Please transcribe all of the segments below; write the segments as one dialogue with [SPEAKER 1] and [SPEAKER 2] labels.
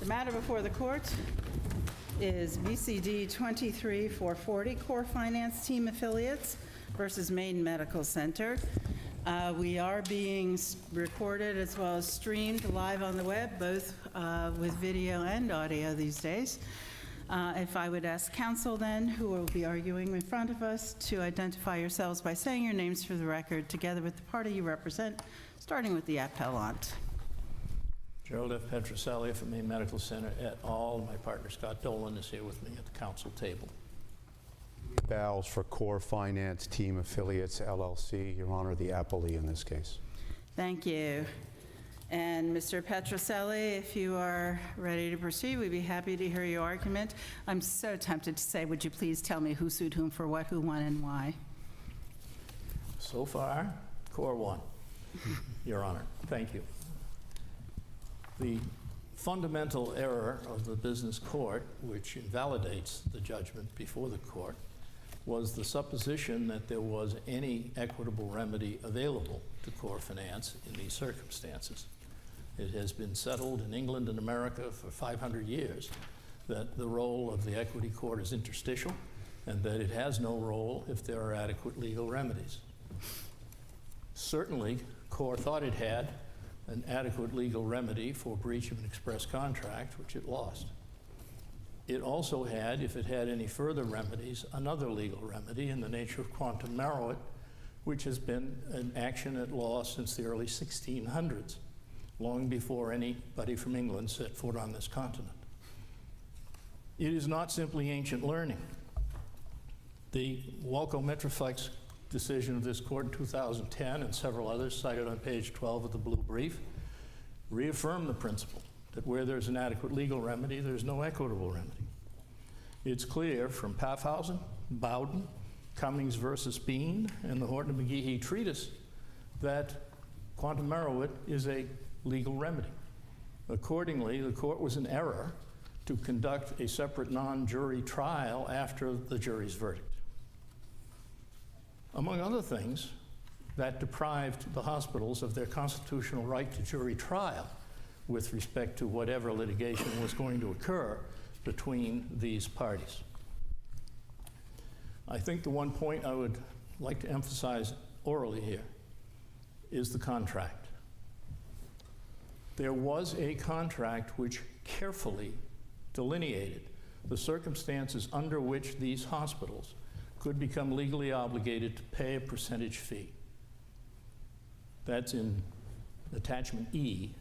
[SPEAKER 1] matter before the court is BCD 23-440, Core Finance Team Affiliates versus Maine Medical Center. We are being recorded as well as streamed live on the web, both with video and audio these days. If I would ask counsel then, who will be arguing in front of us, to identify yourselves by saying your names for the record, together with the party you represent, starting with the appellant.
[SPEAKER 2] Gerald F. Petruccelli from Maine Medical Center et al. My partner Scott Dolan is here with me at the council table.
[SPEAKER 3] Bals for Core Finance Team Affiliates, LLC. Your Honor, the appellee in this case.
[SPEAKER 1] Thank you. And Mr. Petruccelli, if you are ready to proceed, we'd be happy to hear your argument. I'm so tempted to say, would you please tell me who sued whom for what, who won, and why?
[SPEAKER 2] So far, Core won, Your Honor. Thank you. The fundamental error of the business court, which invalidates the judgment before the court, was the supposition that there was any equitable remedy available to Core Finance in these circumstances. It has been settled in England and America for 500 years that the role of the equity court is interstitial and that it has no role if there are adequate legal remedies. Certainly, Core thought it had an adequate legal remedy for breach of an express contract, which it lost. It also had, if it had any further remedies, another legal remedy in the nature of quantum meruit, which has been an action at law since the early 1600s, long before anybody from England set foot on this continent. It is not simply ancient learning. The Walco-Metroflex decision of this court in 2010 and several others cited on page 12 of the blue brief reaffirm the principle that where there's an adequate legal remedy, there's no equitable remedy. It's clear from Paffhausen, Bowden, Cummings versus Bean, and the Horton and McGehee treatise that quantum meruit is a legal remedy. Accordingly, the court was in error to conduct a separate non-jury trial after the jury's verdict. Among other things, that deprived the hospitals of their constitutional right to jury trial with respect to whatever litigation was going to occur between these parties. I think the one point I would like to emphasize orally here is the contract. There was a contract which carefully delineated the circumstances under which these hospitals could become legally obligated to pay a percentage fee. That's in attachment E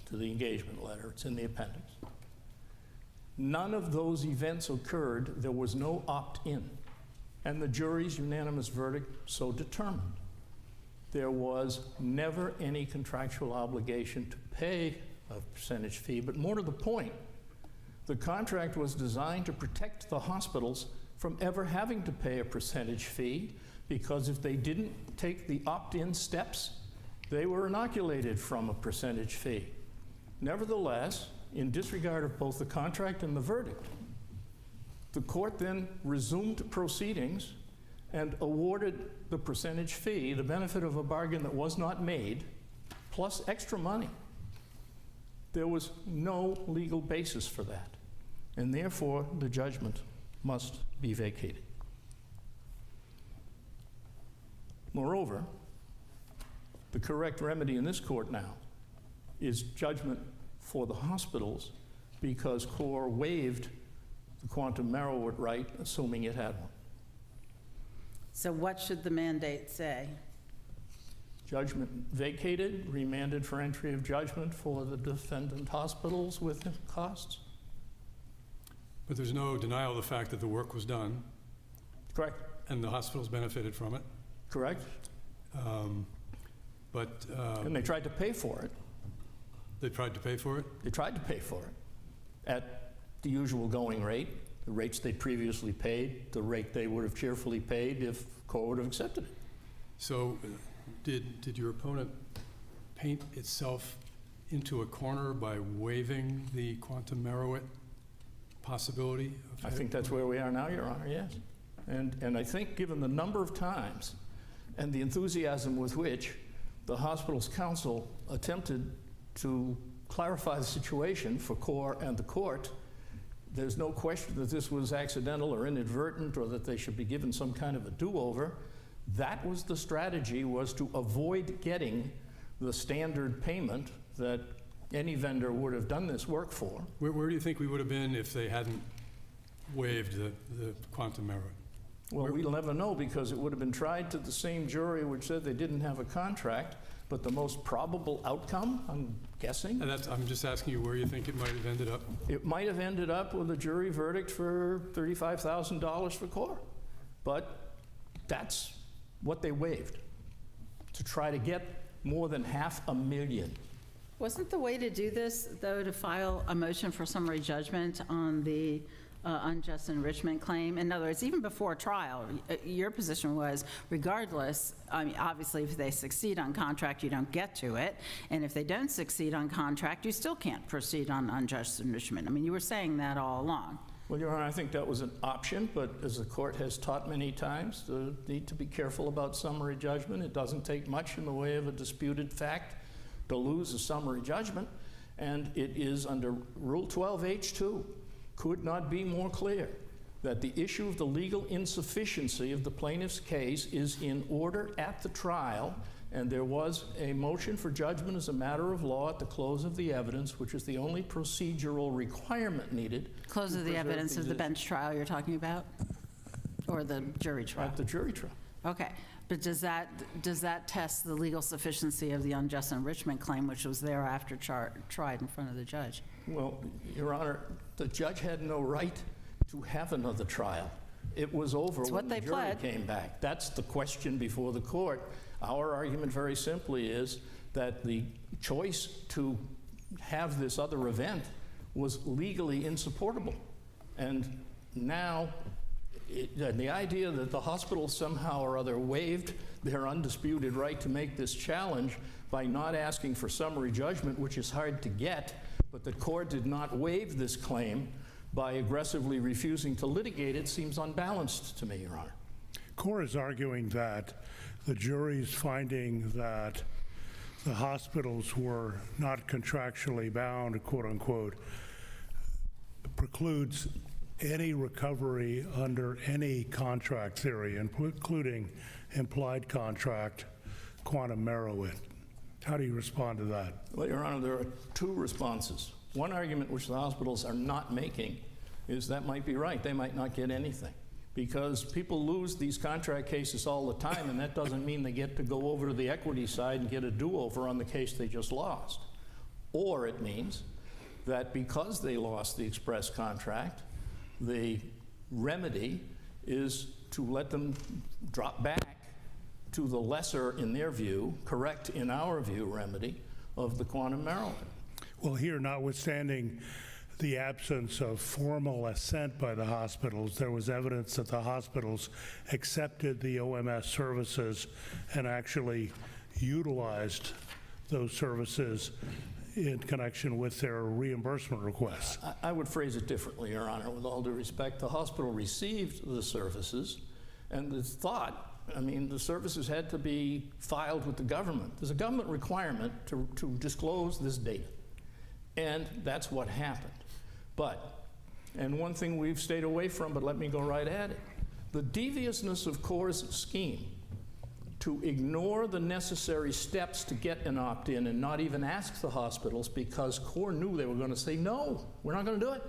[SPEAKER 2] to the engagement letter. It's in the appendix. None of those events occurred. There was no opt-in, and the jury's unanimous verdict so determined. There was never any contractual obligation to pay a percentage fee, but more to the point, the contract was designed to protect the hospitals from ever having to pay a percentage fee, because if they didn't take the opt-in steps, they were inoculated from a percentage fee. Nevertheless, in disregard of both the contract and the verdict, the court then resumed proceedings and awarded the percentage fee, the benefit of a bargain that was not made, plus extra money. There was no legal basis for that, and therefore the judgment must be vacated. Moreover, the correct remedy in this court now is judgment for the hospitals, because Core waived the quantum meruit right, assuming it had one.
[SPEAKER 1] So what should the mandate say?
[SPEAKER 2] Judgment vacated, remanded for entry of judgment for the defendant hospitals with costs.
[SPEAKER 4] But there's no denial of the fact that the work was done.
[SPEAKER 2] Correct.
[SPEAKER 4] And the hospitals benefited from it.
[SPEAKER 2] Correct. And they tried to pay for it.
[SPEAKER 4] They tried to pay for it?
[SPEAKER 2] They tried to pay for it at the usual going rate, the rates they previously paid, the rate they would have cheerfully paid if Core would have accepted it.
[SPEAKER 4] So did your opponent paint itself into a corner by waiving the quantum meruit possibility?
[SPEAKER 2] I think that's where we are now, Your Honor, yes. And I think given the number of times and the enthusiasm with which the hospital's counsel attempted to clarify the situation for CORE and the court. There's no question that this was accidental or inadvertent or that they should be given some kind of a do-over. That was the strategy, was to avoid getting the standard payment that any vendor would have done this work for.
[SPEAKER 4] Where do you think we would have been if they hadn't waived the quantum merit?
[SPEAKER 2] Well, we'll never know, because it would have been tried to the same jury which said they didn't have a contract, but the most probable outcome, I'm guessing,
[SPEAKER 4] And I'm just asking you where you think it might have ended up.
[SPEAKER 2] it might have ended up with a jury verdict for $35,000 for CORE. But that's what they waived, to try to get more than $500,000.
[SPEAKER 1] Wasn't the way to do this, though, to file a motion for summary judgment on the unjust enrichment claim? In other words, even before trial, your position was, regardless, I mean, obviously, if they succeed on contract, you don't get to it, and if they don't succeed on contract, you still can't proceed on unjust enrichment. I mean, you were saying that all along.
[SPEAKER 2] Well, Your Honor, I think that was an option, but as the court has taught many times, the need to be careful about summary judgment. It doesn't take much in the way of a disputed fact to lose a summary judgment, and it is under Rule 12H2, could not be more clear that the issue of the legal insufficiency of the plaintiff's case is in order at the trial, and there was a motion for judgment as a matter of law at the close of the evidence, which is the only procedural requirement needed.
[SPEAKER 1] Close of the evidence of the bench trial you're talking about? Or the jury trial?
[SPEAKER 2] At the jury trial.
[SPEAKER 1] Okay, but does that test the legal sufficiency of the unjust enrichment claim, which was thereafter tried in front of the judge?
[SPEAKER 2] Well, Your Honor, the judge had no right to have another trial. It was over when the jury came back. That's the question before the court. Our argument very simply is that the choice to have this other event was legally insupportable. And now, the idea that the hospital somehow or other waived their undisputed right to make this challenge by not asking for summary judgment, which is hard to get, but the court did not waive this claim by aggressively refusing to litigate it, seems unbalanced to me, Your Honor.
[SPEAKER 5] CORE is arguing that the jury's finding that the hospitals were not contractually bound, quote unquote, precludes any recovery under any contract theory, including implied contract, quantum merit. How do you respond to that?
[SPEAKER 2] Well, Your Honor, there are two responses. One argument which the hospitals are not making is that might be right. They might not get anything, because people lose these contract cases all the time, and that doesn't mean they get to go over to the equity side and get a do-over on the case they just lost. Or it means that because they lost the express contract, the remedy is to let them drop back to the lesser, in their view, correct in our view, remedy of the quantum merit.
[SPEAKER 5] Well, here, notwithstanding the absence of formal assent by the hospitals, there was evidence that the hospitals accepted the OMS services and actually utilized those services in connection with their reimbursement requests.
[SPEAKER 2] I would phrase it differently, Your Honor, with all due respect. The hospital received the services, and the thought, I mean, the services had to be filed with the government. There's a government requirement to disclose this data, and that's what happened. But, and one thing we've stayed away from, but let me go right at it, the deviousness of CORE's scheme to ignore the necessary steps to get an opt-in and not even ask the hospitals, because CORE knew they were going to say, no, we're not going to do it.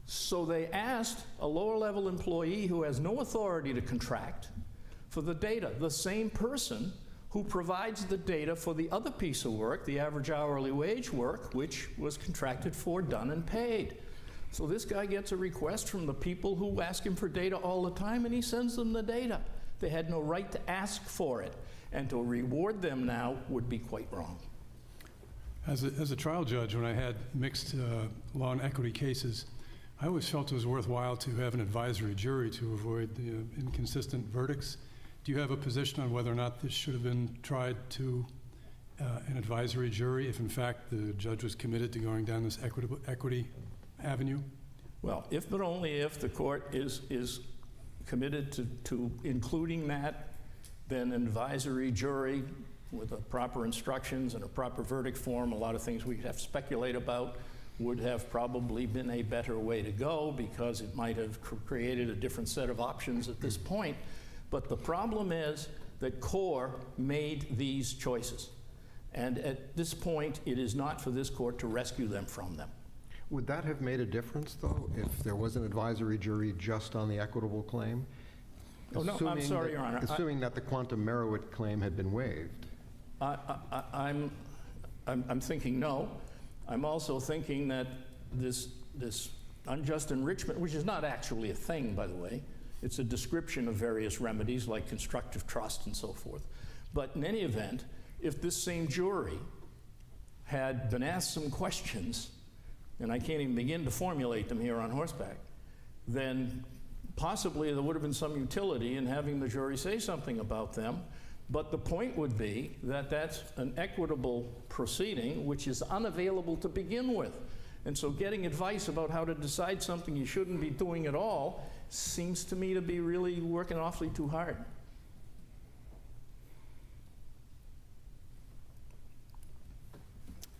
[SPEAKER 2] So they asked a lower-level employee who has no authority to contract for the data, the same person who provides the data for the other piece of work, the average hourly wage work, which was contracted for, done, and paid. So this guy gets a request from the people who ask him for data all the time, and he sends them the data. They had no right to ask for it, and to reward them now would be quite wrong.
[SPEAKER 4] As a trial judge, when I had mixed law and equity cases, I always felt it was worthwhile to have an advisory jury to avoid the inconsistent verdicts. Do you have a position on whether or not this should have been tried to an advisory jury if, in fact, the judge was committed to going down this equity avenue?
[SPEAKER 2] Well, if but only if the court is committed to including that, then an advisory jury with the proper instructions and a proper verdict form, a lot of things we have to speculate about would have probably been a better way to go because it might have created a different set of options at this point. But the problem is that CORE made these choices. And at this point, it is not for this court to rescue them from them.
[SPEAKER 6] Would that have made a difference, though, if there was an advisory jury just on the equitable claim?
[SPEAKER 2] Oh, no, I'm sorry, Your Honor.
[SPEAKER 6] Assuming that the quantum merit claim had been waived.
[SPEAKER 2] I'm thinking no. I'm also thinking that this unjust enrichment, which is not actually a thing, by the way, it's a description of various remedies like constructive trust and so forth. But in any event, if this same jury had been asked some questions, and I can't even begin to formulate them here on horseback, then possibly there would have been some utility in having the jury say something about them. But the point would be that that's an equitable proceeding which is unavailable to begin with. And so getting advice about how to decide something you shouldn't be doing at all seems to me to be really working awfully too hard.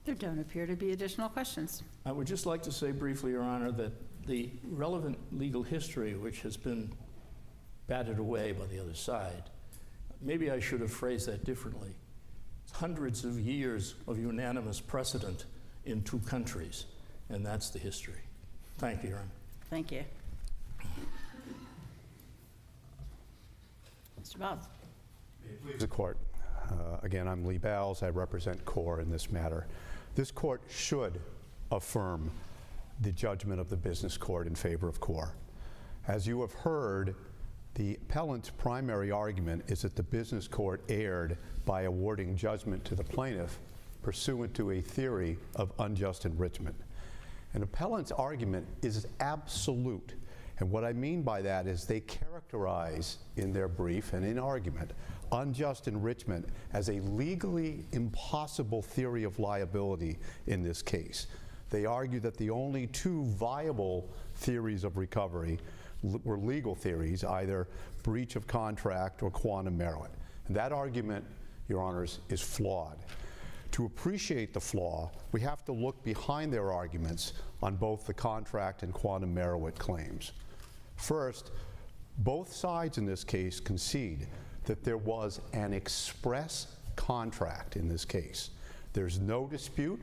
[SPEAKER 1] There don't appear to be additional questions.
[SPEAKER 2] I would just like to say briefly, Your Honor, that the relevant legal history, which has been batted away by the other side, maybe I should have phrased that differently. It's hundreds of years of unanimous precedent in two countries, and that's the history. Thank you, Your Honor.
[SPEAKER 1] Thank you. Mr. Bals.
[SPEAKER 3] Please the court. Again, I'm Lee Bals. I represent CORE in this matter. This court should affirm the judgment of the business court in favor of CORE. As you have heard, the appellant's primary argument is that the business court erred by awarding judgment to the plaintiff pursuant to a theory of unjust enrichment. An appellant's argument is absolute. And what I mean by that is they characterize in their brief and in argument unjust enrichment as a legally impossible theory of liability in this case. They argue that the only two viable theories of recovery were legal theories, either breach of contract or quantum merit. And that argument, Your Honors, is flawed. To appreciate the flaw, we have to look behind their arguments on both the contract and quantum merit claims. First, both sides in this case concede that there was an express contract in this case. There's no dispute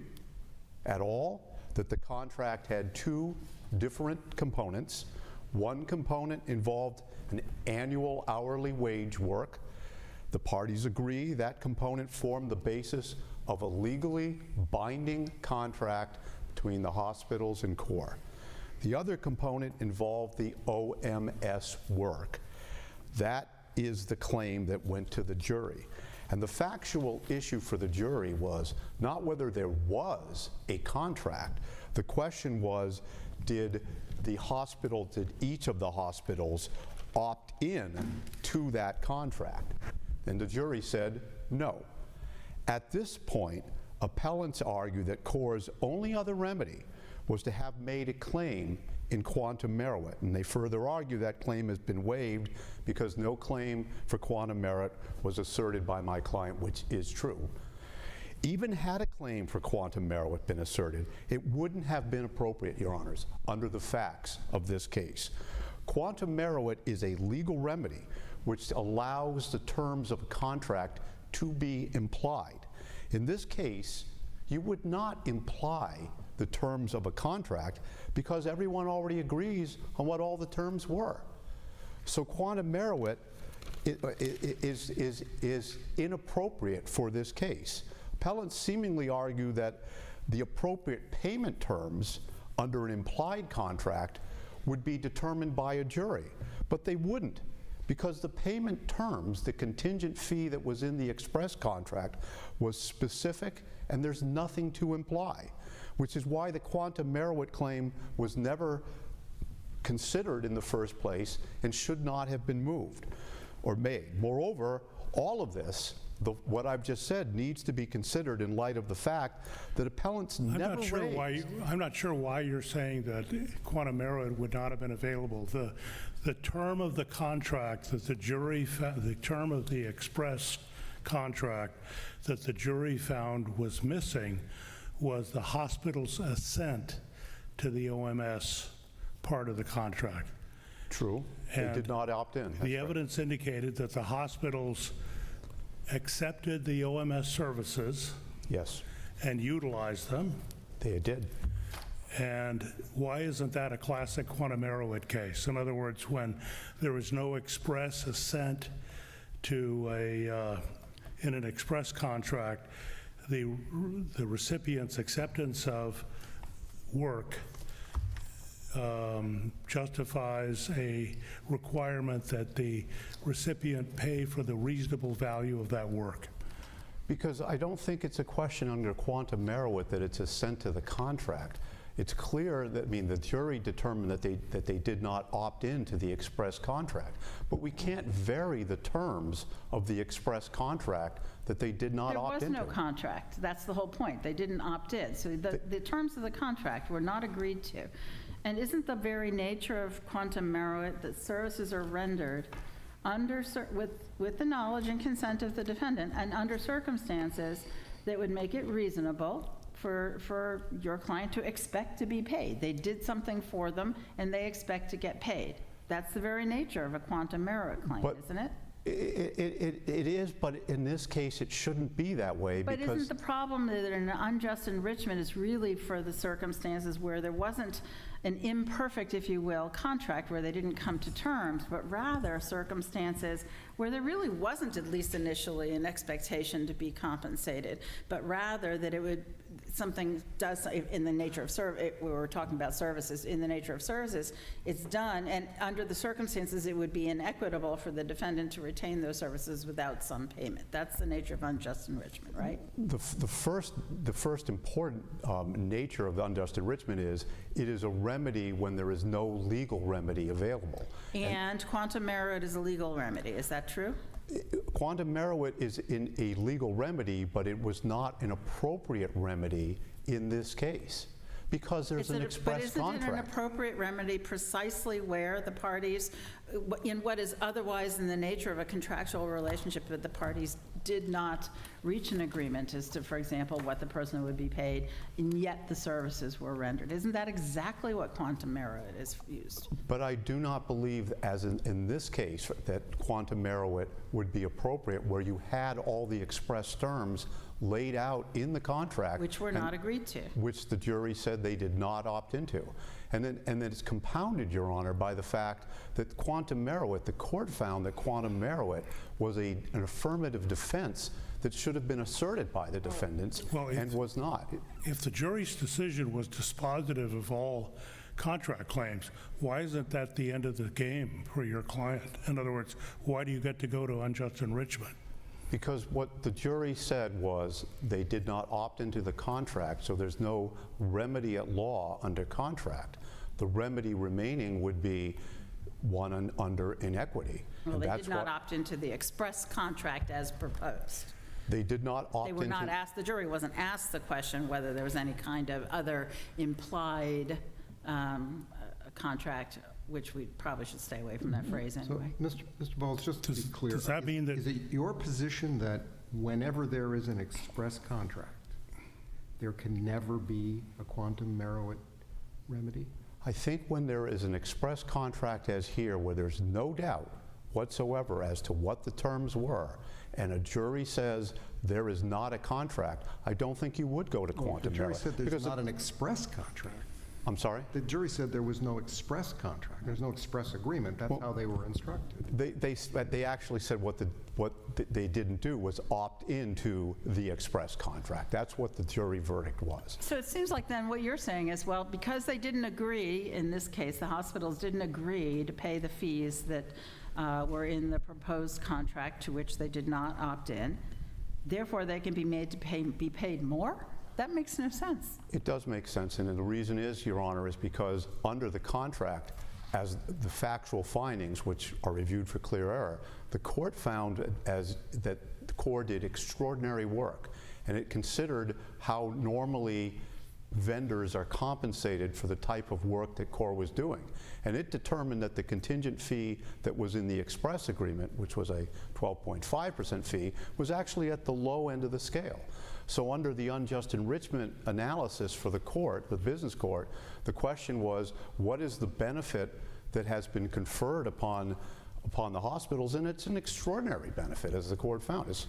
[SPEAKER 3] at all that the contract had two different components. One component involved an annual hourly wage work. The parties agree that component formed the basis of a legally binding contract between the hospitals and CORE. The other component involved the OMS work. That is the claim that went to the jury. And the factual issue for the jury was not whether there was a contract. The question was, did each of the hospitals opt in to that contract? And the jury said no. At this point, appellants argue that CORE's only other remedy was to have made a claim in quantum merit, and they further argue that claim has been waived because no claim for quantum merit was asserted by my client, which is true. Even had a claim for quantum merit been asserted, it wouldn't have been appropriate, Your Honors, under the facts of this case. Quantum merit is a legal remedy which allows the terms of a contract to be implied. In this case, you would not imply the terms of a contract because everyone already agrees on what all the terms were. So quantum merit is inappropriate for this case. Appellants seemingly argue that the appropriate payment terms under an implied contract would be determined by a jury, but they wouldn't, because the payment terms, the contingent fee that was in the express contract, was specific and there's nothing to imply, which is why the quantum merit claim was never considered in the first place and should not have been moved or made. Moreover, all of this, what I've just said, needs to be considered in light of the fact that appellants never raised.
[SPEAKER 5] I'm not sure why you're saying that quantum merit would not have been available. The term of the contract that the jury, the term of the express contract that the jury found was missing was the hospital's assent to the OMS part of the contract.
[SPEAKER 3] True. They
[SPEAKER 5] And
[SPEAKER 3] did not opt in. That's
[SPEAKER 5] The
[SPEAKER 3] right.
[SPEAKER 5] evidence indicated that the hospitals accepted the OMS services
[SPEAKER 3] Yes,
[SPEAKER 5] and utilized them.
[SPEAKER 3] they did.
[SPEAKER 5] And why isn't that a classic quantum Merowit case? In other words, when there is no express assent to in an express contract, the recipient's acceptance of work justifies a requirement that the recipient pay for the reasonable value of that work.
[SPEAKER 3] Because I don't think it's a question under quantum Merowit that it's assent to the contract. It's clear that, I mean, the jury determined that they did not opt into the express contract. But we can't vary the terms of the express contract that they did not opt into.
[SPEAKER 1] There was no contract. That's the whole point. They didn't opt in. So the terms of the contract were not agreed to. And isn't the very nature of quantum Merowit that services are rendered with the knowledge and consent of the defendant and under circumstances that would make it reasonable for your client to expect to be paid? They did something for them and they expect to get paid. That's the very nature of a quantum Merowit claim,
[SPEAKER 3] But
[SPEAKER 1] isn't it?
[SPEAKER 3] It is, but in this case, it shouldn't be that way
[SPEAKER 1] But
[SPEAKER 3] because...
[SPEAKER 1] isn't the problem that an unjust enrichment is really for the circumstances where there wasn't an imperfect, if you will, contract where they didn't come to terms, but rather circumstances where there really wasn't, at least initially, an expectation to be compensated, but rather that it would, something does, in the nature of we were talking about services, in the nature of services, it's done, and under the circumstances, it would be inequitable for the defendant to retain those services without some payment. That's the nature of unjust enrichment, right?
[SPEAKER 3] The first important nature of the unjust enrichment is it is a remedy when there is no legal remedy available.
[SPEAKER 1] And quantum Merowit is a legal remedy. Is that true?
[SPEAKER 3] Quantum Merowit is in a legal remedy, but it was not an appropriate remedy in this case because there's an express
[SPEAKER 1] But isn't it an
[SPEAKER 3] contract.
[SPEAKER 1] appropriate remedy precisely where the parties, in what is otherwise in the nature of a contractual relationship, that the parties did not reach an agreement as to, for example, what the person would be paid, and yet the services were rendered? Isn't that exactly what quantum Merowit is used?
[SPEAKER 3] But I do not believe, as in this case, that quantum Merowit would be appropriate where you had all the express terms laid out in the contract.
[SPEAKER 1] Which were not agreed to.
[SPEAKER 3] Which the jury said they did not opt into. And then it's compounded, Your Honor, by the fact that quantum Merowit, the court found that quantum Merowit was an affirmative defense that should have been asserted by the defendants and was not.
[SPEAKER 5] If the jury's decision was dispositive of all contract claims, why isn't that the end of the game for your client? In other words, why do you get to go to unjust enrichment?
[SPEAKER 3] Because what the jury said was they did not opt into the contract, so there's no remedy at law under contract. The remedy remaining would be one under inequity.
[SPEAKER 1] Well,
[SPEAKER 3] And
[SPEAKER 1] they
[SPEAKER 3] that's
[SPEAKER 1] did not
[SPEAKER 3] what-
[SPEAKER 1] opt into the express contract as proposed.
[SPEAKER 3] They did not opt
[SPEAKER 1] They
[SPEAKER 3] into...
[SPEAKER 1] were not asked, the jury wasn't asked the question whether there was any kind of other implied contract, which we probably should stay away from that phrase
[SPEAKER 6] So,
[SPEAKER 1] anyway.
[SPEAKER 6] Mr. Bals, just to be clear.
[SPEAKER 5] does that mean that-
[SPEAKER 6] Is it your position that whenever there is an express contract, there can never be a quantum Merowit remedy?
[SPEAKER 3] I think when there is an express contract as here, where there's no doubt whatsoever as to what the terms were, and a jury says there is not a contract, I don't think you would go to quantum
[SPEAKER 6] The jury
[SPEAKER 3] Merowit.
[SPEAKER 6] said there's
[SPEAKER 3] Because
[SPEAKER 6] not an express contract.
[SPEAKER 3] I'm sorry?
[SPEAKER 6] The jury said there was no express contract. There's no express agreement. That's how they were instructed.
[SPEAKER 3] They actually said what they didn't do was opt into the express contract. That's what the jury verdict was.
[SPEAKER 1] So it seems like then what you're saying is, well, because they didn't agree, in this case, the hospitals didn't agree to pay the fees that were in the proposed contract to which they did not opt in, therefore they can be made to be paid more? That makes no sense.
[SPEAKER 3] It does make sense, and the reason is, Your Honor, is because under the contract, as the factual findings, which are reviewed for clear error, the court found that the Corps did extraordinary work, and it considered how normally vendors are compensated for the type of work that Corps was doing. And it determined that the contingent fee that was in the express agreement, which was a 12.5% fee, was actually at the low end of the scale. So under the unjust enrichment analysis for the court, the business court, the question was, what is the benefit that has been conferred upon the hospitals? And it's an extraordinary benefit, as the court found. It's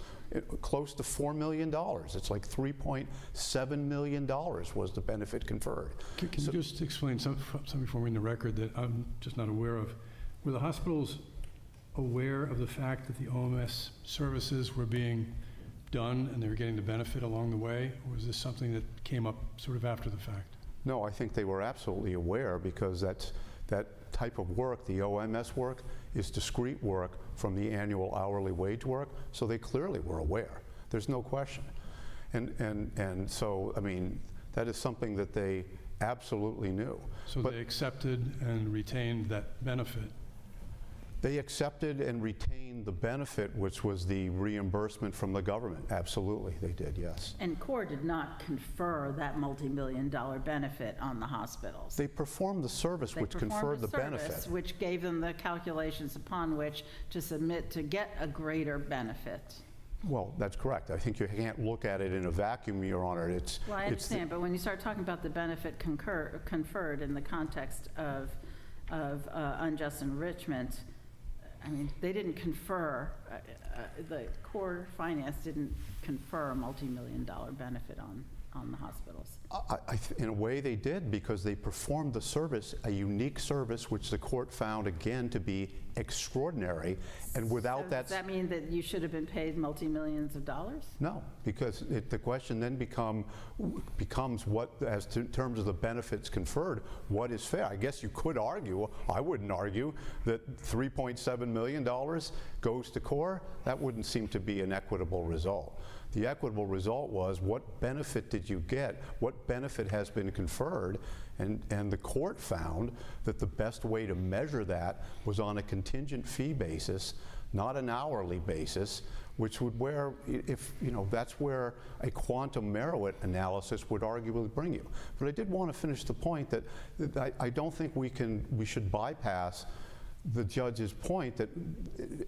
[SPEAKER 3] close to $4 million. It's like $3.7 million was the benefit conferred.
[SPEAKER 4] Can you just explain something for me in the record that I'm just not aware of? Were the hospitals aware of the fact that the OMS services were being done and they were getting the benefit along the way? Or was this something that came up sort of after the fact?
[SPEAKER 3] No, I think they were absolutely aware, because that type of work, the OMS work, is discrete work from the annual hourly wage work, so they clearly were aware. There's no question. And so, I mean, that is something that they absolutely knew.
[SPEAKER 4] So they accepted and retained that benefit?
[SPEAKER 3] They accepted and retained the benefit, which was the reimbursement from the government. Absolutely, they did, yes.
[SPEAKER 1] And Corps did not confer that multi-million-dollar benefit on the hospitals.
[SPEAKER 3] They performed the service which conferred the benefit.
[SPEAKER 1] Which gave them the calculations upon which to submit to get a greater benefit.
[SPEAKER 3] Well, that's correct. I think you can't look at it in a vacuum, Your Honor.
[SPEAKER 1] Well, I understand, but when you start talking about the benefit conferred in the context of unjust enrichment, I mean, they didn't confer, the Corps Finance didn't confer a multi-million-dollar benefit on the hospitals.
[SPEAKER 3] In a way they did, because they performed the service, a unique service, which the court found again to be extraordinary, and without
[SPEAKER 1] So
[SPEAKER 3] that...
[SPEAKER 1] Does that mean that you should have been paid multi-millions of dollars?
[SPEAKER 3] No, because the question then becomes what, as to, in terms of the benefits conferred, what is fair? I guess you could argue, I wouldn't argue, that $3.7 million goes to Corps. That wouldn't seem to be an equitable result. The equitable result was, what benefit did you get? What benefit has been conferred? And the court found that the best way to measure that was on a contingent fee basis, not an hourly basis, which would where, if, you know, that's where a quantum merit analysis would arguably bring you. But I did want to finish the point that I don't think we should bypass the judge's point that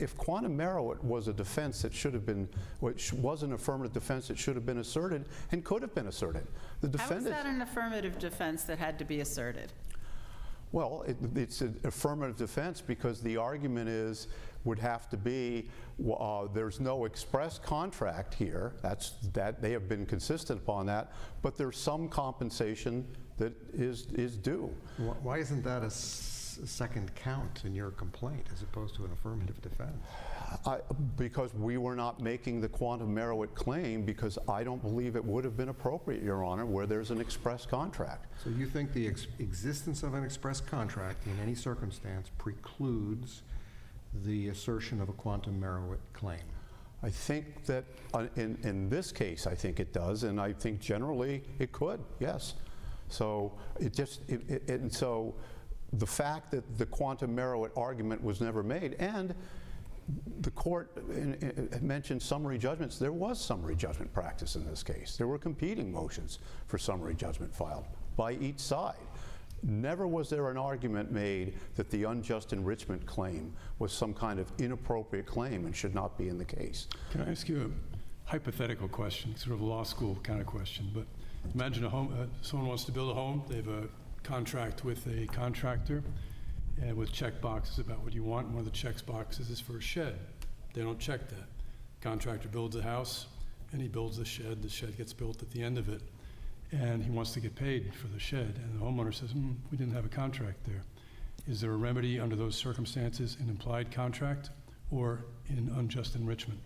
[SPEAKER 3] if quantum merit was a defense that should have been, which was an affirmative defense that should have been asserted and could have been asserted. The defendant.
[SPEAKER 1] How is that an affirmative defense that had to be asserted?
[SPEAKER 3] Well, it's an affirmative defense because the argument would have to be, there's no express contract here. That they have been consistent upon that, but there's some compensation that is due.
[SPEAKER 6] Why isn't that a second count in your complaint as opposed to an affirmative defense?
[SPEAKER 3] Because we were not making the quantum merit claim, because I don't believe it would have been appropriate, Your Honor, where there's an express contract.
[SPEAKER 6] So you think the existence of an express contract in any circumstance precludes the assertion of a quantum merit claim?
[SPEAKER 3] I think that in this case, I think it does, and I think generally it could, yes. So and so the fact that the quantum merit argument was never made, and the court mentioned summary judgments. There was summary judgment practice in this case. There were competing motions for summary judgment filed by each side. Never was there an argument made that the unjust enrichment claim was some kind of inappropriate claim and should not be in the case.
[SPEAKER 4] Can I ask you a hypothetical question, sort of a law school kind of question? But imagine someone wants to build a home. They have a contract with a contractor with check boxes about what you want. One of the check boxes is for a shed. They don't check that. Contractor builds a house and he builds the shed. The shed gets built at the end of it, and he wants to get paid for the shed. And the homeowner says, we didn't have a contract there. Is there a remedy under those circumstances, an implied contract or in unjust enrichment?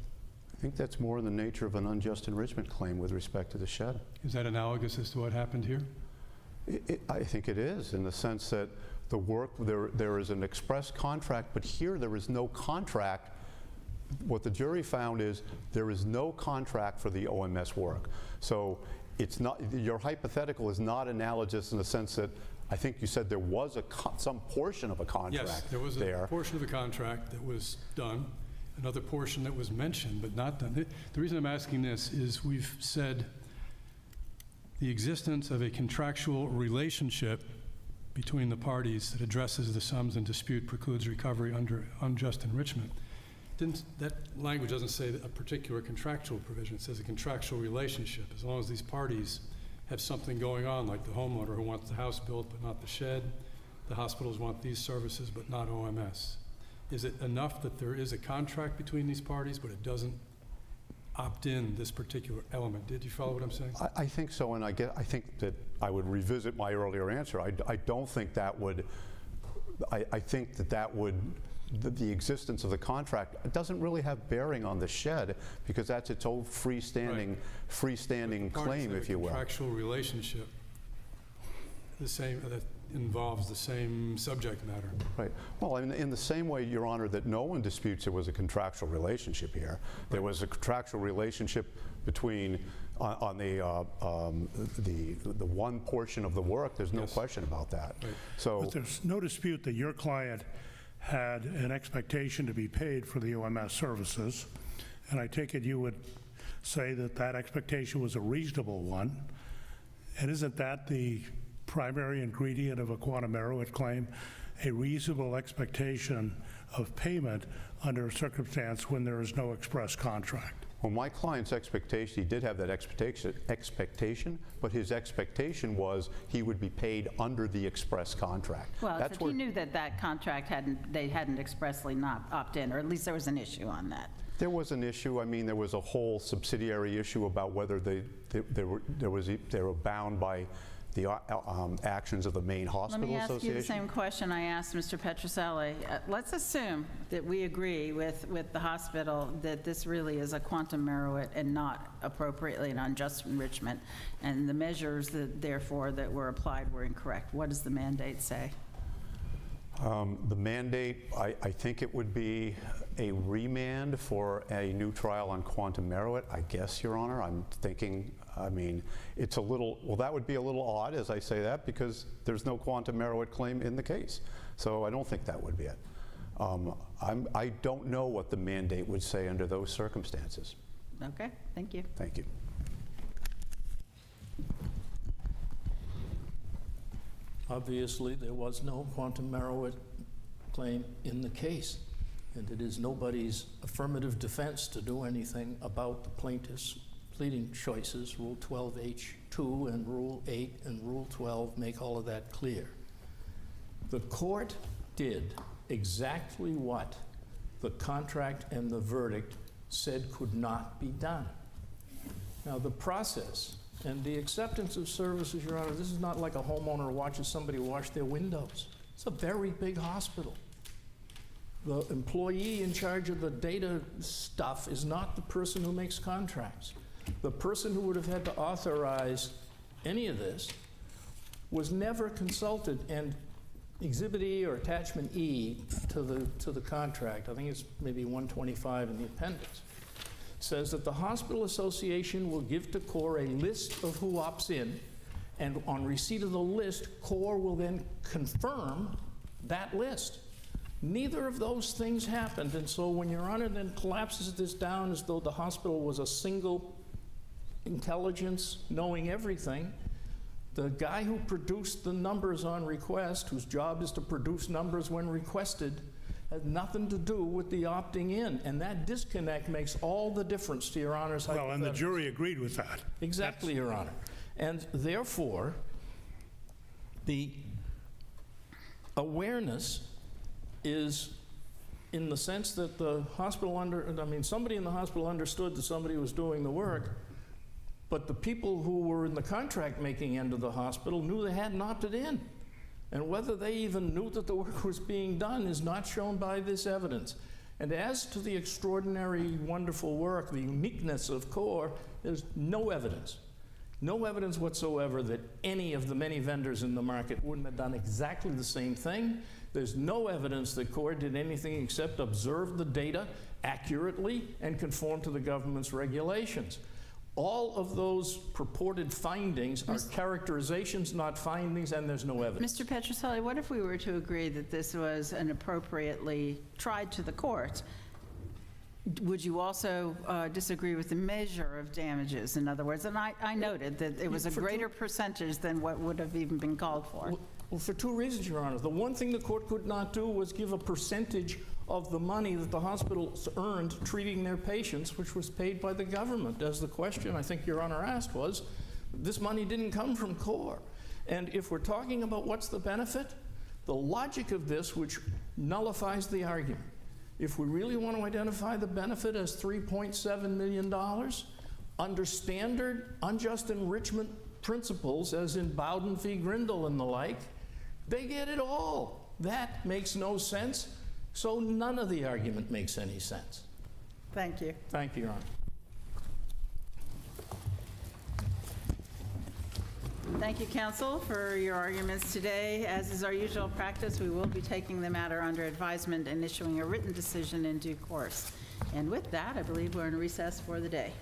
[SPEAKER 3] I think that's more in the nature of an unjust enrichment claim with respect to the shed.
[SPEAKER 4] Is that analogous as to what happened here?
[SPEAKER 3] I think it is, in the sense that the work, there is an express contract, but here there is no contract. What the jury found is there is no contract for the OMS work. So it's not, your hypothetical is not analogous in the sense that I think you said there was some portion of a contract.
[SPEAKER 4] Yes, there was a portion of the contract that was done, another portion that was mentioned but not done. The reason I'm asking this is we've said the existence of a contractual relationship between the parties that addresses the sums in dispute precludes recovery under unjust enrichment. That language doesn't say a particular contractual provision. It says a contractual relationship. As long as these parties have something going on, like the homeowner who wants the house built but not the shed, the hospitals want these services but not OMS. Is it enough that there is a contract between these parties, but it doesn't opt in this particular element? Did you follow what I'm saying?
[SPEAKER 3] I think so, and I think that I would revisit my earlier answer. I don't think that would, I think that would, the existence of the contract doesn't really have bearing on the shed, because that's its own freestanding claim, if you will.
[SPEAKER 4] Contractual relationship, the same, that involves the same subject matter.
[SPEAKER 3] Right. Well, in the same way, Your Honor, that no one disputes there was a contractual relationship here. There was a contractual relationship between, on the one portion of the work. There's no
[SPEAKER 4] Yes.
[SPEAKER 3] question about that.
[SPEAKER 4] Right.
[SPEAKER 3] So,
[SPEAKER 5] But there's no dispute that your client had an expectation to be paid for the OMS services, and I take it you would say that that expectation was a reasonable one. And isn't that the primary ingredient of a quantum meruit claim, a reasonable expectation of payment under a circumstance when there is no express contract?
[SPEAKER 3] well, my client's expectation, he did have that expectation, but his expectation was he would be paid under the express contract.
[SPEAKER 1] Well,
[SPEAKER 3] That's
[SPEAKER 1] if he knew that that contract they hadn't expressly not opted in, or at least there was an issue on that.
[SPEAKER 3] There was an issue. I mean, there was a whole subsidiary issue about whether they were bound by the actions of the Maine
[SPEAKER 1] Let
[SPEAKER 3] Hospital
[SPEAKER 1] me ask you the
[SPEAKER 3] Association.
[SPEAKER 1] same question I asked Mr. Petruccelli. Let's assume that we agree with the hospital that this really is a quantum meruit and not appropriately an unjust enrichment, and the measures that therefore that were applied were incorrect. What does the mandate say?
[SPEAKER 3] The mandate, I think it would be a remand for a new trial on quantum meruit, I guess, Your Honor. I'm thinking, I mean, it's a little, well, that would be a little odd as I say that, because there's no quantum meruit claim in the case. So I don't think that would be it. I don't know what the mandate would say under those circumstances.
[SPEAKER 1] Okay, thank you.
[SPEAKER 3] Thank you.
[SPEAKER 2] Obviously, there was no quantum meruit claim in the case, and it is nobody's affirmative defense to do anything about the plaintiff's pleading choices. Rule 12H2 and Rule 8 and Rule 12 make all of that clear. The court did exactly what the contract and the verdict said could not be done. Now, the process and the acceptance of services, Your Honor, this is not like a homeowner watches somebody wash their windows. It's a very big hospital. The employee in charge of the data stuff is not the person who makes contracts. The person who would have had to authorize any of this was never consulted, and Exhibit E or Attachment E to the contract, I think it's maybe 125 in the appendix, says that the hospital association will give to CORE a list of who opts in, and on receipt of the list, CORE will then confirm that list. Neither of those things happened, and so when Your Honor then collapses this down as though the hospital was a single intelligence knowing everything, the guy who produced the numbers on request, whose job is to produce numbers when requested, has nothing to do with the opting in, and that disconnect makes all the difference to Your Honor's hypothetical.
[SPEAKER 5] Well, and the jury agreed with that.
[SPEAKER 2] Exactly, Your Honor. And therefore, the awareness is in the sense that the hospital somebody in the hospital understood that somebody was doing the work, but the people who were in the contract-making end of the hospital knew they hadn't opted in. And whether they even knew that the work was being done is not shown by this evidence. And as to the extraordinary, wonderful work, the uniqueness of CORE, there's no evidence whatsoever that any of the many vendors in the market wouldn't have done exactly the same thing. There's no evidence that CORE did anything except observe the data accurately and conform to the government's regulations. All of those purported findings are characterizations, not findings, and there's no evidence.
[SPEAKER 1] Mr. Petruccelli, what if we were to agree that this was an appropriately tried to the court? Would you also disagree with the measure of damages, in other words? And I noted that it was a
[SPEAKER 2] For two-
[SPEAKER 1] greater percentage than what would have even been called for.
[SPEAKER 2] Well, for two reasons, Your Honor. The one thing the court could not do was give a percentage of the money that the hospitals earned treating their patients, which was paid by the government. As the question I think Your Honor asked was, this money didn't come from CORE. And if we're talking about what's the benefit, the logic of this, which nullifies the argument, if we really want to identify the benefit as $3.7 million, under standard unjust enrichment principles, as in Bowden v. Grindle and the like, they get it all. That makes no sense, so none of the argument makes any sense.
[SPEAKER 1] Thank you.
[SPEAKER 2] Thank you, Your Honor.
[SPEAKER 1] Thank you, counsel, for your arguments today. As is our usual practice, we will be taking the matter under advisement and issuing a written decision in due course. And with that, I believe we're in recess for the day.